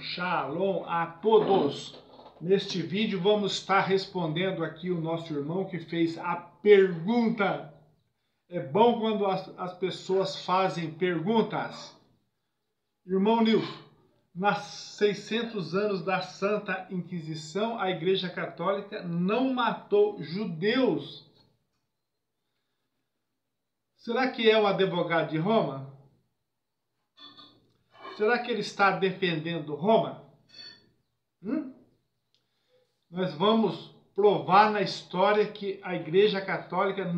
Shalom a todos! Neste vídeo vamos estar respondendo aqui o nosso irmão que fez a pergunta. É bom quando as pessoas fazem perguntas. Irmão Nilson, nas 600 anos da Santa Inquisição, a Igreja Católica não matou judeus. Será que é o advogado de Roma? Será que ele está defendendo Roma? Nós vamos provar na história que a Igreja Católica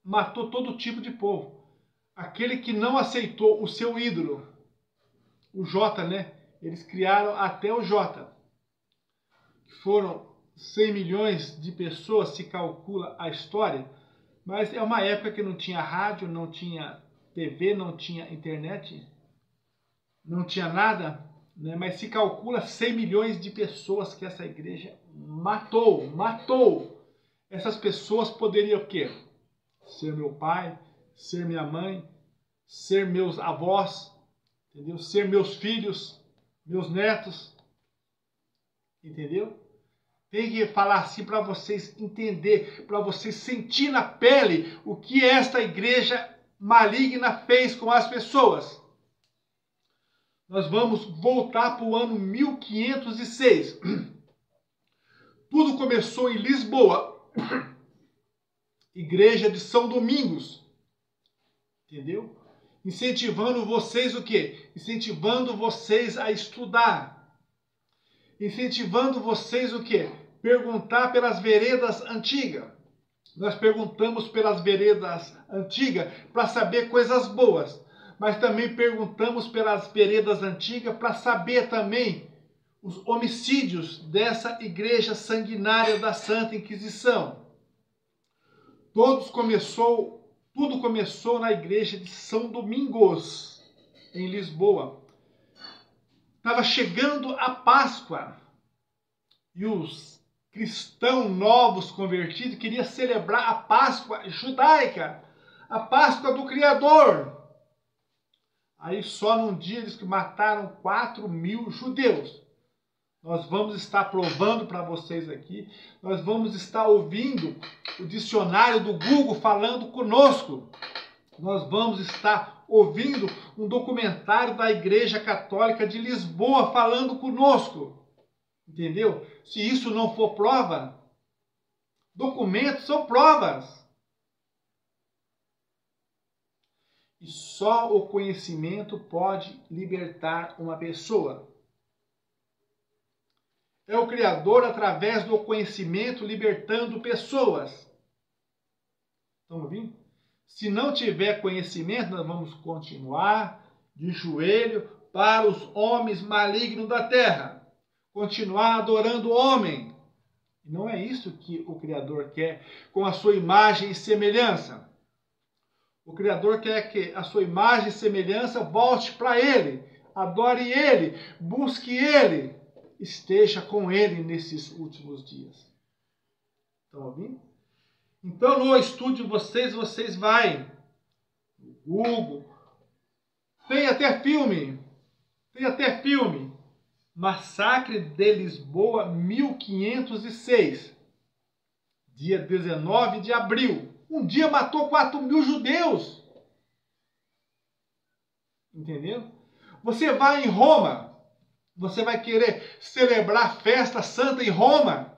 matou todo tipo de povo. Aquele que não aceitou o seu ídolo, o Jota, né? Eles criaram até o Jota. Foram 100 milhões de pessoas, se calcula a história, mas é uma época que não tinha rádio, não tinha TV, não tinha internet, não tinha nada, né? Mas se calcula 100 milhões de pessoas que essa igreja matou. Essas pessoas poderiam o quê? Ser meu pai, ser minha mãe, ser meus avós, entendeu? Ser meus filhos, meus netos, entendeu? Tem que falar assim para vocês entenderem, para vocês sentir na pele o que esta igreja maligna fez com as pessoas. Nós vamos voltar para o ano 1506. Tudo começou em Lisboa, igreja de São Domingos, entendeu? Incentivando vocês o quê? Incentivando vocês a estudar. Incentivando vocês o quê? Perguntar pelas veredas antigas. Nós perguntamos pelas veredas antigas para saber coisas boas. Mas também perguntamos pelas veredas antigas para saber também os homicídios dessa igreja sanguinária da Santa Inquisição. Tudo começou na igreja de São Domingos, em Lisboa. Estava chegando a Páscoa e os cristãos novos convertidos queriam celebrar a Páscoa judaica, a Páscoa do Criador. Aí só num dia eles mataram 4.000 judeus. Nós vamos estar provando para vocês aqui. Nós vamos estar ouvindo o dicionário do Google falando conosco. Nós vamos estar ouvindo um documentário da Igreja Católica de Lisboa falando conosco. Entendeu? Se isso não for prova, documentos são provas. E só o conhecimento pode libertar uma pessoa. É o Criador, através do conhecimento, libertando pessoas. Estão ouvindo? Se não tiver conhecimento, nós vamos continuar de joelho para os homens malignos da terra. Continuar adorando o homem. E não é isso que o Criador quer, com a sua imagem e semelhança. O Criador quer que a sua imagem e semelhança volte para Ele. Adore Ele, busque Ele, esteja com Ele nesses últimos dias. Estão ouvindo? Então, no estudo de vocês vai no Google. Tem até filme. Massacre de Lisboa, 1506. Dia 19 de abril. Um dia matou 4.000 judeus. Entendeu? Você vai em Roma. Você vai querer celebrar festa santa em Roma?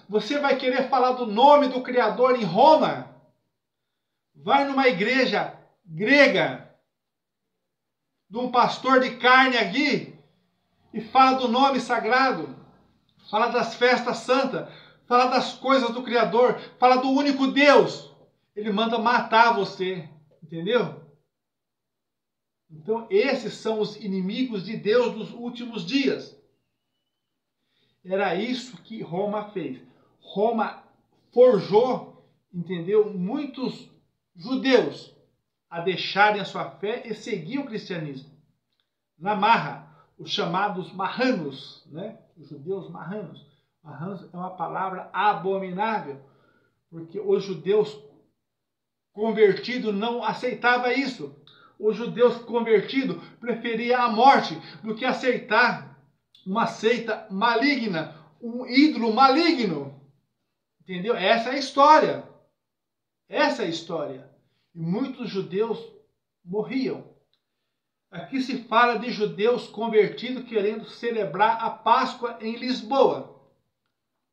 Você vai querer falar do nome do Criador em Roma? Vai numa igreja grega, de um pastor de carne aqui, e fala do nome sagrado, fala das festas santas, fala das coisas do Criador, fala do único Deus. Ele manda matar você, entendeu? Então, esses são os inimigos de Deus dos últimos dias. Era isso que Roma fez. Roma forjou, entendeu? Muitos judeus a deixarem a sua fé e seguir o cristianismo. Na marra, os chamados marranos, né? Os judeus marranos. Marranos é uma palavra abominável, porque os judeus convertidos não aceitavam isso. os judeus convertidos preferiam a morte do que aceitar uma seita maligna, um ídolo maligno. Entendeu? Essa é a história. Essa é a história. E muitos judeus morriam. Aqui se fala de judeus convertidos querendo celebrar a Páscoa em Lisboa.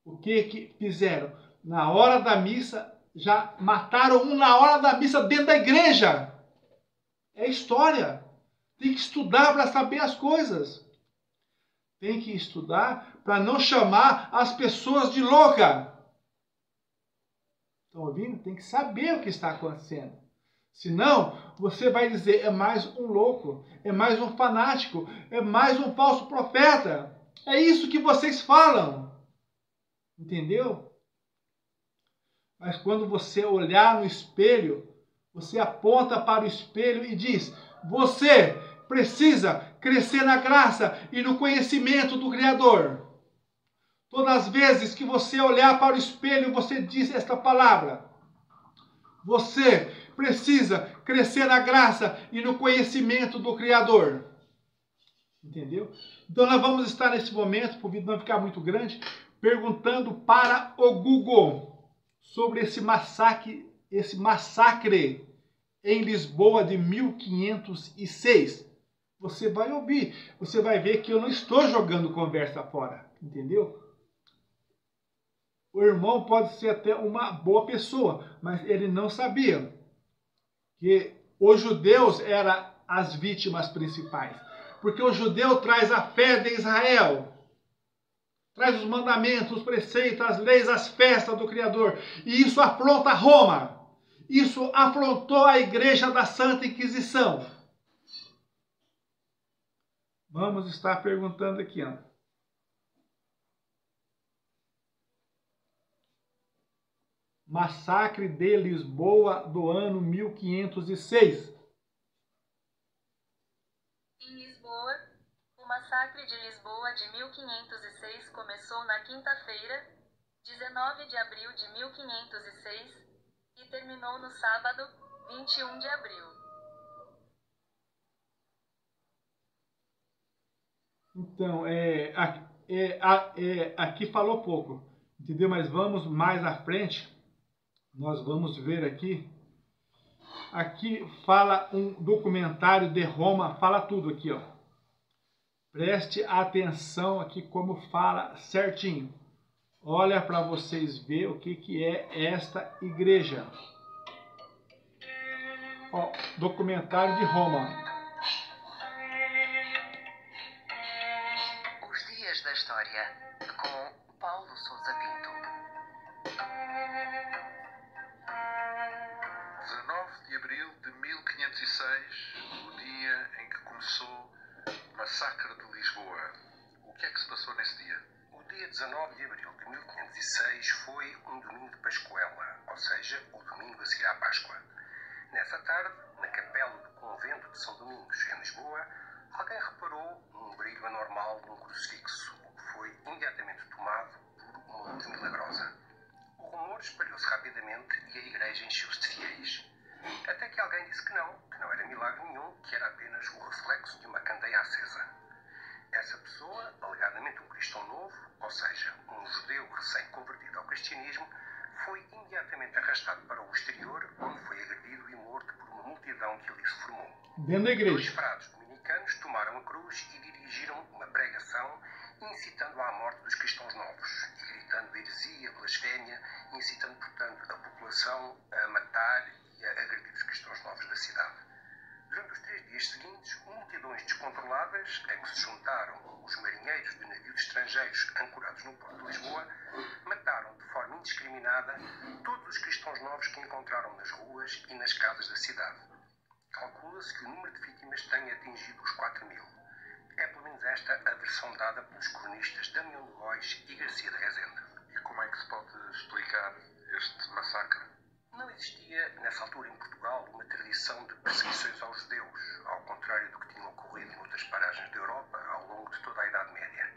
O que fizeram? Na hora da missa, já mataram um na hora da missa dentro da igreja. É história. Tem que estudar para saber as coisas. Tem que estudar para não chamar as pessoas de louca. Estão ouvindo? Tem que saber o que está acontecendo. Senão, você vai dizer, é mais um louco, é mais um fanático, é mais um falso profeta. É isso que vocês falam. Entendeu? Mas quando você olhar no espelho, você aponta para o espelho e diz, você precisa crescer na graça e no conhecimento do Criador. Todas as vezes que você olhar para o espelho, você diz esta palavra. Você precisa crescer na graça e no conhecimento do Criador. Entendeu? Então nós vamos estar nesse momento, para o vídeo não ficar muito grande, perguntando para o Google sobre esse massacre em Lisboa de 1506. Você vai ouvir, você vai ver que eu não estou jogando conversa fora, entendeu? O irmão pode ser até uma boa pessoa, mas ele não sabia que os judeus eram as vítimas principais. Porque o judeu traz a fé de Israel, traz os mandamentos, os preceitos, as leis, as festas do Criador. E isso afronta Roma. Isso afrontou a igreja da Santa Inquisição. Vamos estar perguntando aqui, ó. Massacre de Lisboa do ano 1506. Em Lisboa, o massacre de Lisboa de 1506 começou na quinta-feira, 19 de abril de 1506, e terminou no sábado, 21 de abril. Então, aqui falou pouco, entendeu? Mas vamos mais à frente, nós vamos ver aqui. Aqui fala um documentário de Roma, fala tudo aqui, ó. Preste atenção aqui como fala certinho. Olha para vocês ver o que é esta igreja. Ó, documentário de Roma. Os Dias da História, com Paulo Sousa Pinto. 19 de abril de 1506, o dia em que começou o massacre de Lisboa. O que é que se passou nesse dia? O dia 19 de abril de 1506 foi um domingo de Pascuela, ou seja, o domingo a seguir à Páscoa. Nessa tarde, na capela do convento de São Domingos, em Lisboa, alguém reparou num brilho anormal de um crucifixo, o que foi imediatamente tomado por uma luz milagrosa. O rumor espalhou-se rapidamente e a igreja encheu-se de fiéis. Até que alguém disse que não era milagre nenhum, que era apenas o reflexo de uma candeia acesa. Essa pessoa, alegadamente um cristão novo, ou seja, um judeu recém-convertido ao cristianismo, foi imediatamente arrastado para o exterior, onde foi agredido e morto por uma multidão que ali se formou. Dentro da igreja. Dois frades dominicanos tomaram a cruz e dirigiram uma pregação incitando à morte dos cristãos novos e gritando heresia, blasfémia, incitando, portanto, a população a matar e a agredir os cristãos novos da cidade. Durante os 3 dias seguintes, multidões descontroladas, a que se juntaram os marinheiros de navios estrangeiros ancorados no porto de Lisboa, mataram de forma indiscriminada todos os cristãos novos que encontraram nas ruas e nas casas da cidade. Calcula-se que o número de vítimas tenha atingido os 4.000. É pelo menos esta a versão dada pelos cronistas Damião de Góis e Garcia de Rezende. E como é que se pode explicar este massacre? Não existia, nessa altura em Portugal, uma tradição de perseguições aos judeus, ao contrário do que tinha ocorrido em outras paragens da Europa ao longo de toda a Idade Média.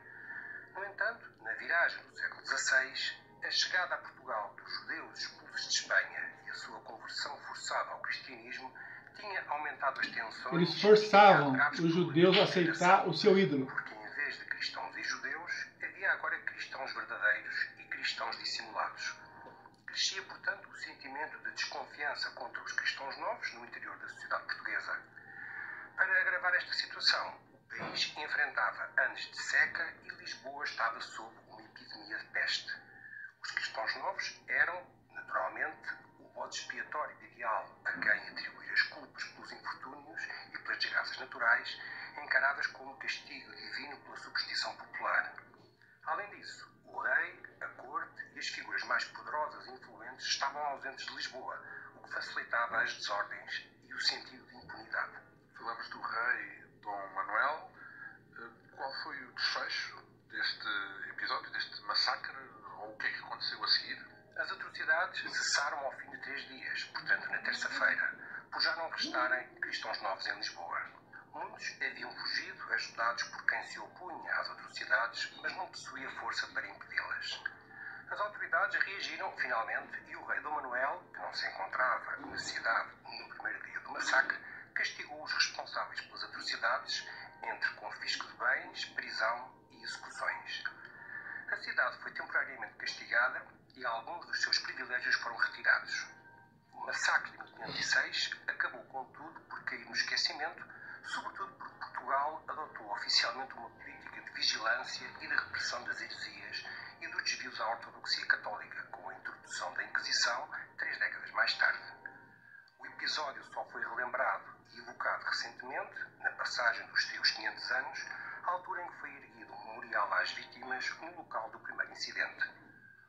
No entanto, na viragem do século XVI, a chegada a Portugal dos judeus expulsos de Espanha e a sua conversão forçada ao cristianismo tinha aumentado as suas tensões. Eles forçavam os judeus a aceitar o seu ídolo. Porque em vez de cristãos e judeus, havia agora cristãos verdadeiros e cristãos dissimulados. Crescia, portanto, o sentimento de desconfiança contra os cristãos novos no interior da sociedade portuguesa. Para agravar esta situação, o país enfrentava anos de seca e Lisboa estava sob uma epidemia de peste. Os cristãos novos eram, naturalmente, o bode expiatório ideal a quem atribuir as culpas pelos infortúnios e pelas desgraças naturais, encaradas como castigo divino pela superstição popular. Além disso, o rei, a corte e as figuras mais poderosas e influentes estavam ausentes de Lisboa, o que facilitava as desordens e o sentido de impunidade. Falamos do rei Dom Manuel. Qual foi o desfecho deste episódio, deste massacre, ou o que é que aconteceu a seguir? As atrocidades cessaram ao fim de 3 dias, portanto na terça-feira, por já não restarem cristãos novos em Lisboa. Muitos haviam fugido, ajudados por quem se opunha às atrocidades, mas não possuía força para impedi-las. As autoridades reagiram finalmente e o rei Dom Manuel, que não se encontrava na cidade no primeiro dia do massacre, castigou os responsáveis pelas atrocidades, entre confisco de bens, prisão e execuções. A cidade foi temporariamente castigada e alguns dos seus privilégios foram retirados. O massacre de 1506 acabou, contudo, por cair no esquecimento, sobretudo porque Portugal adotou oficialmente uma política de vigilância e de repressão das heresias e dos desvios à ortodoxia católica, com a introdução da Inquisição 3 décadas mais tarde. O episódio só foi relembrado e evocado recentemente, na passagem dos seus 500 anos, à altura em que foi erguido um memorial às vítimas no local do primeiro incidente.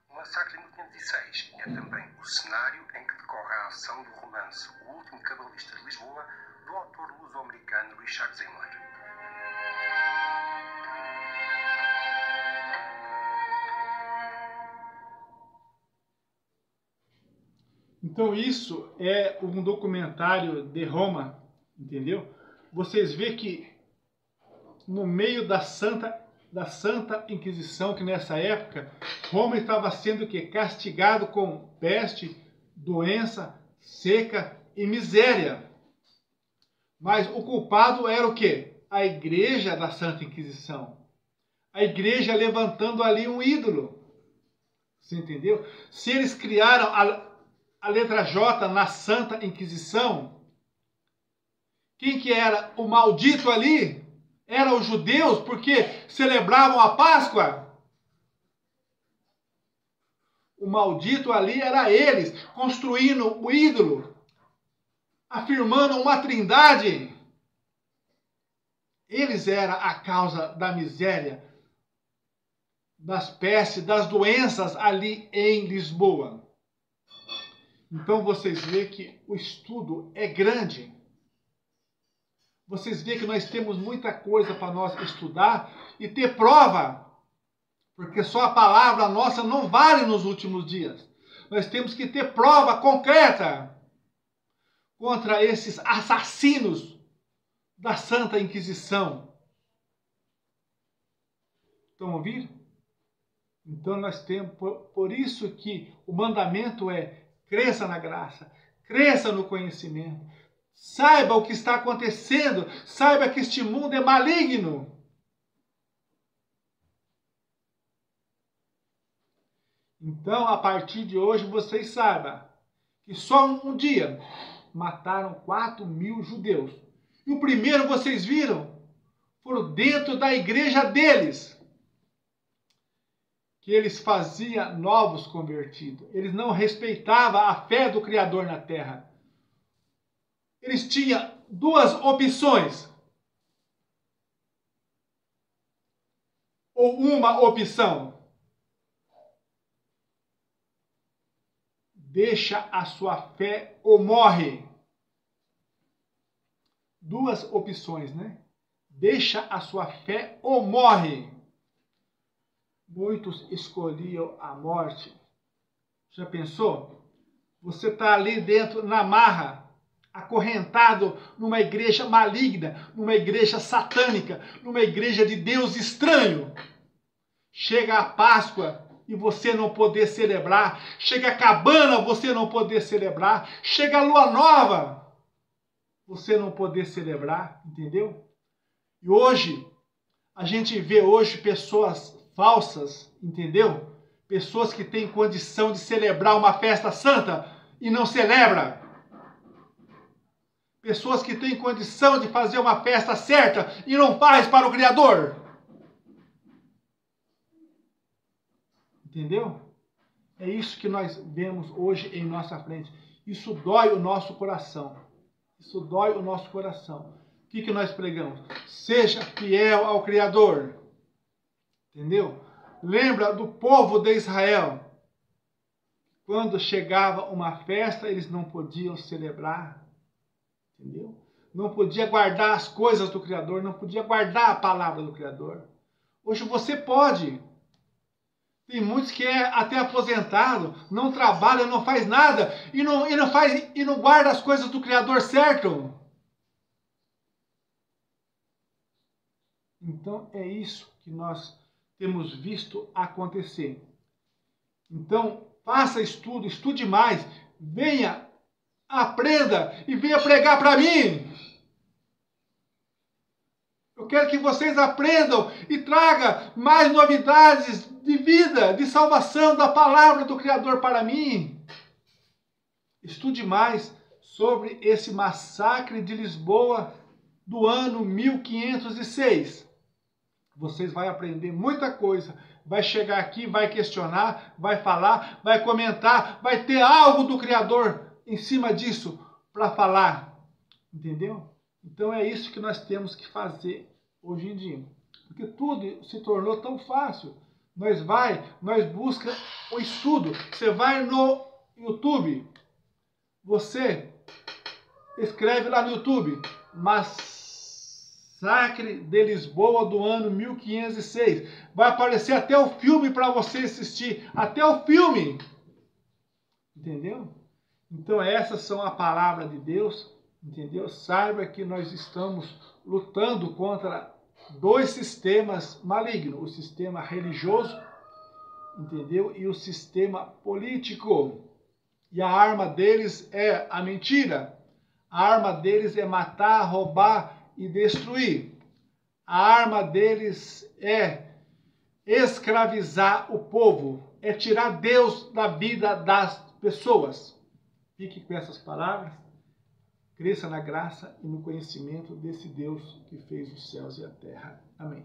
O massacre de 1506 é também o cenário em que decorre a ação do romance O Último Cabalista de Lisboa, do autor luso-americano Richard Zimmler. Então isso é um documentário de Roma, entendeu? Vocês veem que no meio da Santa Inquisição, que nessa época Roma estava sendo castigado com peste, doença, seca e miséria. Mas o culpado era o quê? A igreja da Santa Inquisição. A igreja levantando ali um ídolo. Você entendeu? Se eles criaram a letra J na Santa Inquisição, quem que era o maldito ali? Eram os judeus, porque celebravam a Páscoa. O maldito ali era eles, construindo o ídolo, afirmando uma trindade. Eles eram a causa da miséria, das pestes, das doenças ali em Lisboa. Então vocês veem que o estudo é grande. Vocês veem que nós temos muita coisa para nós estudar e ter prova. Porque só a palavra nossa não vale nos últimos dias. Nós temos que ter prova concreta contra esses assassinos da Santa Inquisição. Estão ouvindo? Então nós temos, por isso que o mandamento é: cresça na graça, cresça no conhecimento, saiba o que está acontecendo, saiba que este mundo é maligno. Então, a partir de hoje, vocês saibam que só um dia mataram 4.000 judeus. E o primeiro, vocês viram, foram dentro da igreja deles, que eles faziam novos convertidos. Eles não respeitavam a fé do Criador na terra. Eles tinham 2 opções. Ou uma opção. Deixa a sua fé ou morre. 2 opções, né? Deixa a sua fé ou morre. Muitos escolhiam a morte. Já pensou? Você está ali dentro, na marra, acorrentado numa igreja maligna, numa igreja satânica, numa igreja de Deus estranho. Chega a Páscoa e você não poder celebrar. Chega a cabana, você não poder celebrar. Chega a lua nova. você não poder celebrar, entendeu? E hoje, a gente vê hoje pessoas falsas, entendeu? Pessoas que têm condição de celebrar uma festa santa e não celebra. Pessoas que têm condição de fazer uma festa certa e não faz para o Criador. Entendeu? É isso que nós vemos hoje em nossa frente. Isso dói o nosso coração. Isso dói o nosso coração. O que nós pregamos? Seja fiel ao Criador. Entendeu? Lembra do povo de Israel. Quando chegava uma festa, eles não podiam celebrar. Entendeu? Não podia guardar as coisas do Criador, não podia guardar a palavra do Criador. Hoje você pode. Tem muitos que é até aposentado, não trabalha, não faz nada e não guarda as coisas do Criador certo. Então é isso que nós temos visto acontecer. Então faça estudo, estude mais, venha, aprenda e venha pregar para mim. Eu quero que vocês aprendam e tragam mais novidades de vida, de salvação da palavra do Criador para mim. Estude mais sobre esse massacre de Lisboa do ano 1506. Vocês vão aprender muita coisa. Vai chegar aqui, vai questionar, vai falar, vai comentar, vai ter algo do Criador em cima disso para falar. Entendeu? Então é isso que nós temos que fazer hoje em dia. Porque tudo se tornou tão fácil. Nós busca o estudo. Você vai no YouTube. Você escreve lá no YouTube. Massacre de Lisboa do ano 1506. Vai aparecer até o filme para você assistir. Até o filme. Entendeu? Então essas são a palavra de Deus. Entendeu? Saiba que nós estamos lutando contra dois sistemas malignos. O sistema religioso, entendeu? E o sistema político. E a arma deles é a mentira. A arma deles é matar, roubar e destruir. A arma deles é escravizar o povo. É tirar Deus da vida das pessoas. Fique com essas palavras. Cresça na graça e no conhecimento desse Deus que fez os céus e a terra. Amém.